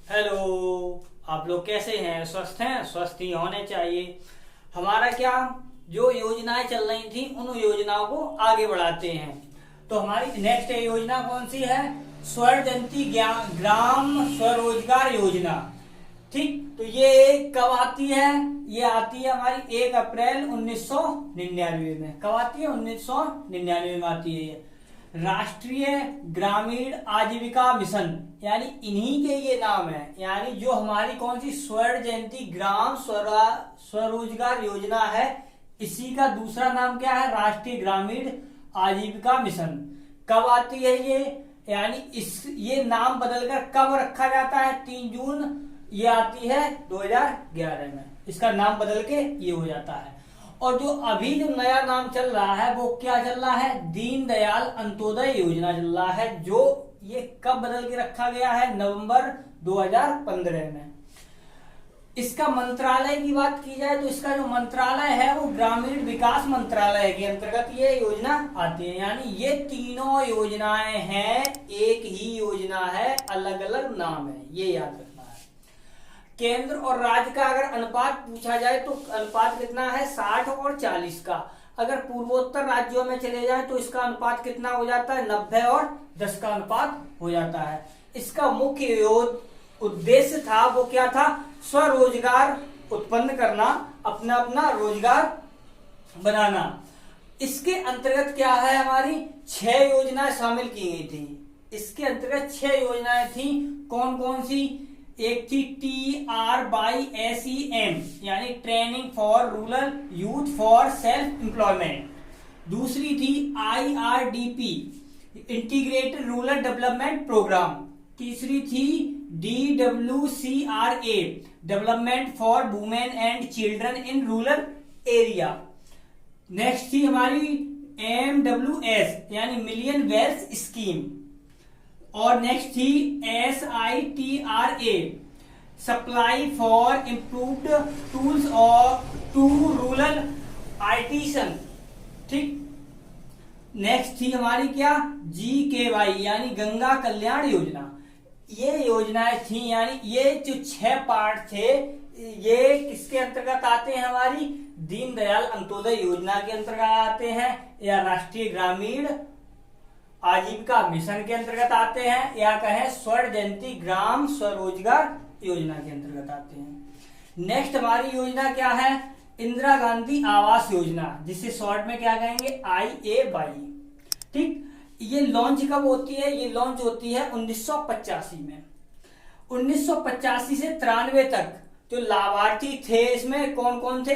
Hello. आप लोग कैसे हैं? स्वस्थ हैं? स्वस्थ ही होने चाहिए। हमारा क्या, जो योजनाएं चल रही थी उन योजनाओं को आगे बढ़ाते हैं। तो हमारी नेक्स्ट योजना कौन सी है? स्वर्ण जयंती ग्राम स्वरोजगार योजना। ठीक, तो ये कब आती है? ये आती है हमारी 1 अप्रैल 1999 में। कब आती है? 1999 में आती है ये। राष्ट्रीय ग्रामीण आजीविका मिशन, यानी इन्हीं के ये नाम है। यानी जो हमारी कौन सी स्वर्ण जयंती ग्राम स्वरोजगार योजना है, इसी का दूसरा नाम क्या है? राष्ट्रीय ग्रामीण आजीविका मिशन। कब आती है ये? यानी ये नाम बदलकर कब रखा जाता है? 3 जून ये आती है 2011 में। इसका नाम बदल के ये हो जाता है। और जो अभी जो नया नाम चल रहा है वो क्या चल रहा है? दीनदयाल अंत्योदय योजना चल रहा है। जो ये कब बदल के रखा गया है? नवंबर 2015 में। इसका मंत्रालय की बात की जाए तो इसका जो मंत्रालय है वो ग्रामीण विकास मंत्रालय के अंतर्गत ये योजना आती है। यानी ये तीनों योजनाएं हैं, एक ही योजना है, अलग अलग नाम है, ये याद रखना है। केंद्र और राज्य का अगर अनुपात पूछा जाए तो अनुपात कितना है? 60 और 40 का। अगर पूर्वोत्तर राज्यों में चले जाए तो इसका अनुपात कितना हो जाता है? 90 और 10 का अनुपात हो जाता है। इसका मुख्य उद्देश्य था वो क्या था? स्वरोजगार उत्पन्न करना, अपना अपना रोजगार बनाना। इसके अंतर्गत क्या है? हमारी 6 योजनाएं शामिल की गई थी। इसके अंतर्गत 6 योजनाएं थी। कौन कौन सी? एक थी TRYSEM, यानी training for rural youth for self employment. दूसरी थी IRDP, integrated rural development programme. तीसरी थी DWCRA, development for women and children in rural area. Next थी हमारी MWS, यानी मिलियन वेल्थ स्कीम। और नेक्स्ट थी SITRA, supply for improved tools और टू रूरल आर्टिसन। ठीक। नेक्स्ट थी हमारी क्या? GKY, यानी गंगा कल्याण योजना। ये योजनाएं थी, यानी ये जो 6 पार्ट थे ये किसके अंतर्गत आते हैं? हमारी दीनदयाल अंत्योदय योजना के अंतर्गत आते हैं, या राष्ट्रीय ग्रामीण आजीविका मिशन के अंतर्गत आते हैं, या कहें स्वर्ण जयंती ग्राम स्वरोजगार योजना के अंतर्गत आते हैं। नेक्स्ट हमारी योजना क्या है? इंदिरा गांधी आवास योजना, जिसे शॉर्ट में क्या कहेंगे? IAY। ठीक। ये लॉन्च कब होती है? ये लॉन्च होती है 1985 में। 1985 से 93 तक जो लाभार्थी थे इसमें कौन कौन थे?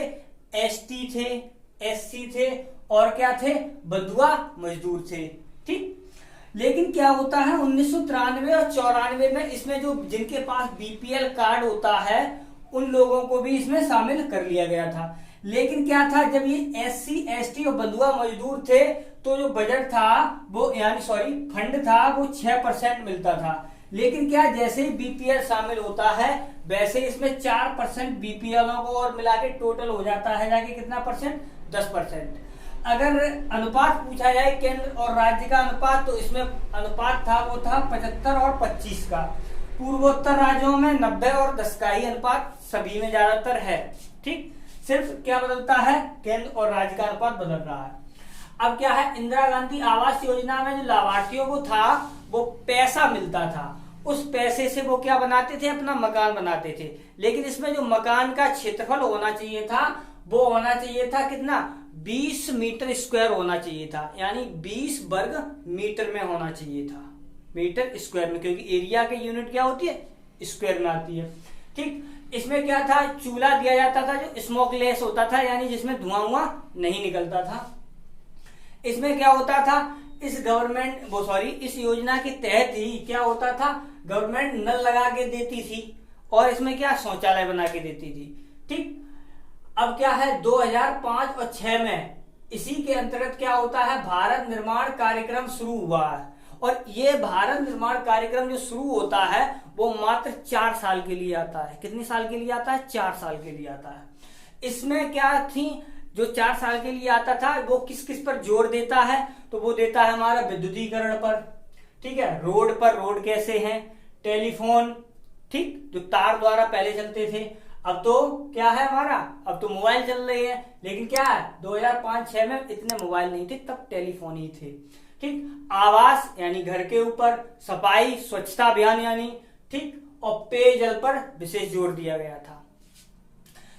ST थे, SC थे, और क्या थे? बंधुआ मजदूर थे। ठीक। लेकिन क्या होता है 1993 और 94 में इसमें जो जिनके पास BPL कार्ड होता है उन लोगों को भी इसमें शामिल कर लिया गया था। लेकिन क्या था, जब ये SC ST और बंधुआ मजदूर थे तो जो बजट था वो फंड था वो 6% मिलता था। लेकिन क्या, जैसे ही BPL शामिल होता है वैसे इसमें 4% BPL को और मिला के टोटल हो जाता है जाके कितना परसेंट? 10%। अगर अनुपात पूछा जाए केंद्र और राज्य का अनुपात, तो इसमें अनुपात था वो था 75 और 25 का। पूर्वोत्तर राज्यों में 90 और 10 का ही अनुपात सभी में ज्यादातर है। ठीक। सिर्फ क्या बदलता है? केंद्र और राज्य का अनुपात बदल रहा है। अब क्या है, इंदिरा गांधी आवास योजना में जो लाभार्थियों को था वो पैसा मिलता था। उस पैसे से वो क्या बनाते थे? अपना मकान बनाते थे। लेकिन इसमें जो मकान का क्षेत्रफल होना चाहिए था वो होना चाहिए था कितना? 20 मीटर स्क्वायर होना चाहिए था, यानी 20 वर्ग मीटर में होना चाहिए था। मीटर स्क्वायर में, क्योंकि एरिया की यूनिट क्या होती है? स्क्वायर में आती है। ठीक। इसमें क्या था? चूल्हा दिया जाता था जो स्मोकलेस होता था, यानी जिसमें धुआं नहीं निकलता था। इसमें क्या होता था? इस योजना के तहत ही क्या होता था? गवर्नमेंट नल लगा के देती थी और इसमें क्या? शौचालय बना के देती थी। ठीक। अब क्या है, 2005 और 6 में इसी के अंतर्गत क्या होता है? भारत निर्माण कार्यक्रम शुरू हुआ है। और ये भारत निर्माण कार्यक्रम जो शुरू होता है वो मात्र 4 साल के लिए आता है। कितने साल के लिए आता है? 4 साल के लिए आता है। इसमें क्या थी? जो 4 साल के लिए आता था वो किस किस पर जोर देता है? तो वो देता है हमारा विद्युतीकरण पर। ठीक है, रोड पर रोड कैसे हैं, टेलीफोन, ठीक, जो तार द्वारा पहले चलते थे। अब तो क्या है हमारा, अब तो मोबाइल चल रहे हैं, लेकिन क्या है 2005-6 में इतने मोबाइल नहीं थे, तब टेलीफोन ही थे। ठीक, आवास यानी घर के ऊपर, सफाई स्वच्छता अभियान यानी, ठीक, और पेयजल पर विशेष जोर दिया गया था।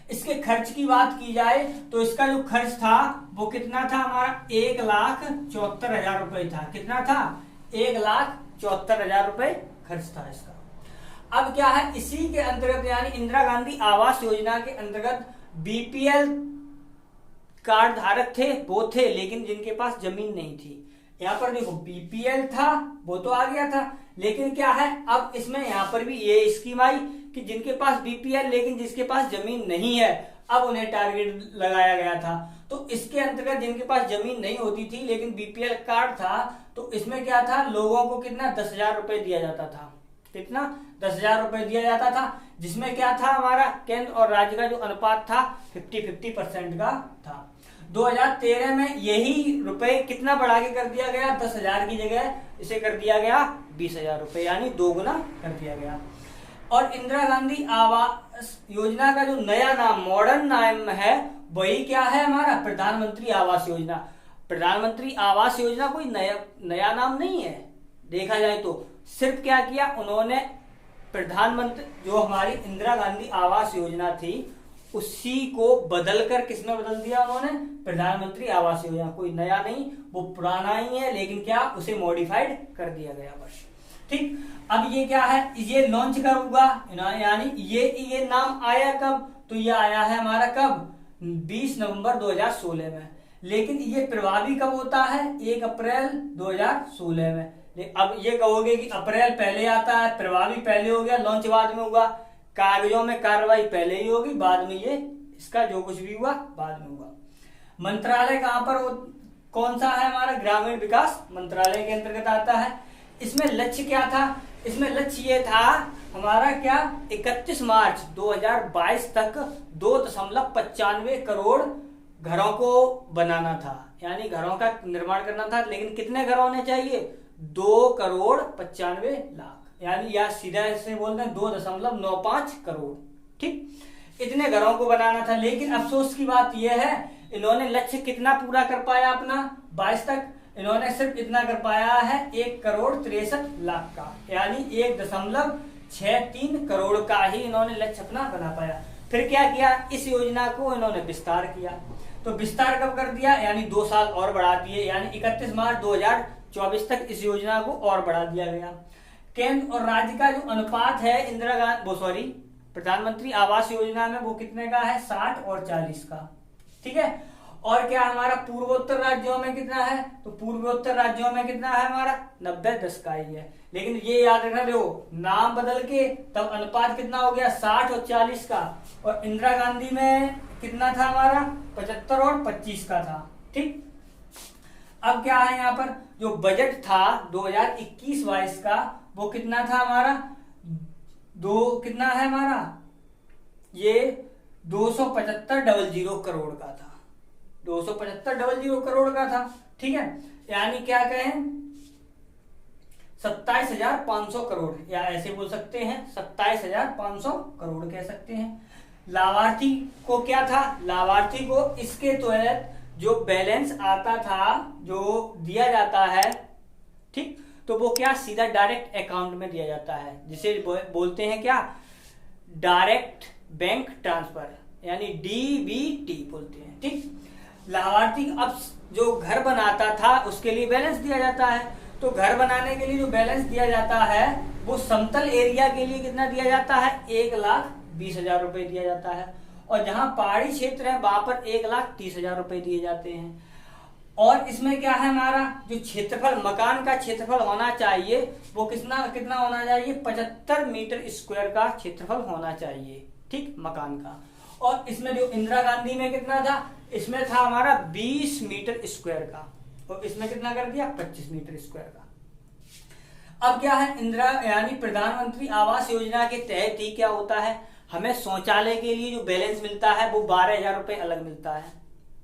इसके खर्च की बात की जाए तो इसका जो खर्च था वो कितना था हमारा, 1,74,000 रुपए था। कितना था, 1,74,000 रुपए खर्च था इसका। अब क्या है, इसी के अंतर्गत यानी इंदिरा गांधी आवास योजना के अंतर्गत बीपीएल कार्ड धारक थे वो थे, लेकिन जिनके पास जमीन नहीं थी। यहाँ पर देखो बीपीएल था वो तो आ गया था, लेकिन क्या है अब इसमें यहाँ पर भी ये स्कीम आई कि जिनके पास बीपीएल लेकिन जिसके पास जमीन नहीं है, अब उन्हें टारगेट लगाया गया था। तो इसके अंतर्गत जिनके पास जमीन नहीं होती थी लेकिन बीपीएल कार्ड था, तो इसमें क्या था, लोगों को कितना 10,000 रुपए दिया जाता था। कितना, 10,000 रुपए दिया जाता था, जिसमें क्या था हमारा केंद्र और राज्य का जो अनुपात था 50-50% का था। 2013 में यही रुपए कितना बढ़ा के कर दिया गया, 10,000 की जगह इसे कर दिया गया 20,000 रुपए, यानी 2 गुना कर दिया गया। और इंदिरा गांधी आवास योजना का जो नया नाम, मॉडर्न नाम है, वही क्या है हमारा, प्रधानमंत्री आवास योजना। प्रधानमंत्री आवास योजना कोई नया नाम नहीं है, देखा जाए तो सिर्फ क्या किया उन्होंने, प्रधानमंत्री जो हमारी इंदिरा गांधी आवास योजना थी उसी को बदलकर किसने बदल दिया, उन्होंने प्रधानमंत्री आवास योजना। कोई नया नहीं, वो पुराना ही है, लेकिन क्या उसे मॉडिफाइड कर दिया गया बस। ठीक, अब ये क्या है, ये लॉन्च कब हुआ, यानी ये नाम आया कब, तो ये आया है हमारा कब, 20 नवंबर 2016 में। लेकिन ये प्रभावी कब होता है, 1 अप्रैल 2016 में। अब ये कहोगे कि अप्रैल पहले आता है, प्रभावी पहले हो गया, लॉन्च बाद में हुआ, कागजों में कार्रवाई पहले ही होगी, बाद में ये इसका जो कुछ भी हुआ बाद में हुआ। मंत्रालय कहां पर, कौन सा है हमारा, ग्रामीण विकास मंत्रालय के अंतर्गत आता है। इसमें लक्ष्य क्या था, इसमें लक्ष्य ये था हमारा क्या, 31 मार्च 2022 तक 2.95 करोड़ घरों को बनाना था, यानी घरों का निर्माण करना था। लेकिन कितने घर होने चाहिए, 2,95,00,000, यानी या सीधा ऐसे बोलते हैं 2.95 करोड़। ठीक, इतने घरों को बनाना था। लेकिन अफसोस की बात यह है, इन्होंने लक्ष्य कितना पूरा कर पाया अपना 22 तक, इन्होंने सिर्फ इतना कर पाया है 1,63,00,000 का, यानी 1.63 करोड़ का ही इन्होंने लक्ष्य अपना बना पाया। फिर क्या किया, इस योजना को इन्होंने विस्तार किया। तो विस्तार कब कर दिया, यानी 2 साल और बढ़ा दिए, यानी 31 मार्च 2024 तक इस योजना को और बढ़ा दिया गया। केंद्र और राज्य का जो अनुपात है इंदिरा गांधी प्रधानमंत्री आवास योजना में, वो कितने का है, 60 और 40 का। ठीक है, और क्या हमारा पूर्वोत्तर राज्यों में कितना है, तो पूर्वोत्तर राज्यों में कितना है हमारा 90-10 का ही है। लेकिन ये याद रखना, देखो नाम बदल के तब अनुपात कितना हो गया, 60 और 40 का। और इंदिरा गांधी में कितना था हमारा, 75 और 25 का था। ठीक, अब क्या है यहाँ पर, जो बजट था 2021-22 का, वो कितना था हमारा, कितना है हमारा, ये 275,000 करोड़ का था, 275,000 करोड़ का था। ठीक है, यानी क्या कहें, 27,500 करोड़, या ऐसे बोल सकते हैं 27,500 करोड़ कह सकते हैं। लाभार्थी को क्या था, लाभार्थी को इसके तहत जो बैलेंस आता था, जो दिया जाता है, ठीक, तो वो क्या सीधा डायरेक्ट अकाउंट में दिया जाता है, जिसे बोलते हैं क्या, डायरेक्ट बैंक ट्रांसफर, यानी डीबीटी बोलते हैं। ठीक, लाभार्थी अब जो घर बनाता था उसके लिए बैलेंस दिया जाता है, तो घर बनाने के लिए जो बैलेंस दिया जाता है वो समतल एरिया के लिए कितना दिया जाता है, 1,20,000 रुपए दिया जाता है। और जहां पहाड़ी क्षेत्र है वहां पर 1,30,000 रुपए दिए जाते हैं। और इसमें क्या है हमारा, जो क्षेत्रफल, मकान का क्षेत्रफल होना चाहिए वो कितना होना चाहिए, 75 मीटर स्क्वायर का क्षेत्रफल होना चाहिए। ठीक, मकान का। और इसमें जो इंदिरा गांधी में कितना था, इसमें था हमारा 20 मीटर स्क्वायर का, और इसमें कितना कर दिया, 25 मीटर स्क्वायर का। अब क्या है, इंदिरा यानी प्रधानमंत्री आवास योजना के तहत ही क्या होता है, हमें शौचालय के लिए जो बैलेंस मिलता है वो 12,000 रुपए अलग मिलता है।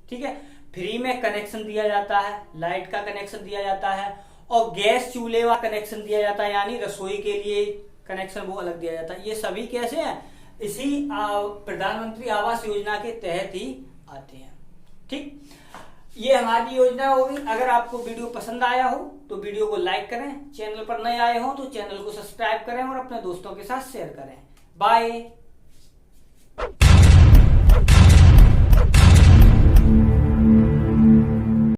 ठीक है, फ्री में कनेक्शन दिया जाता है, लाइट का कनेक्शन दिया जाता है, और गैस चूल्हे का कनेक्शन दिया जाता है, यानी रसोई के लिए कनेक्शन वो अलग दिया जाता है। ये सभी कैसे हैं, इसी प्रधानमंत्री आवास योजना के तहत ही आते हैं। ठीक, ये हमारी योजना होगी। अगर आपको वीडियो पसंद आया हो तो वीडियो को लाइक करें, चैनल पर नए आए हो तो चैनल को सब्सक्राइब करें और अपने दोस्तों के साथ शेयर करें। बाय।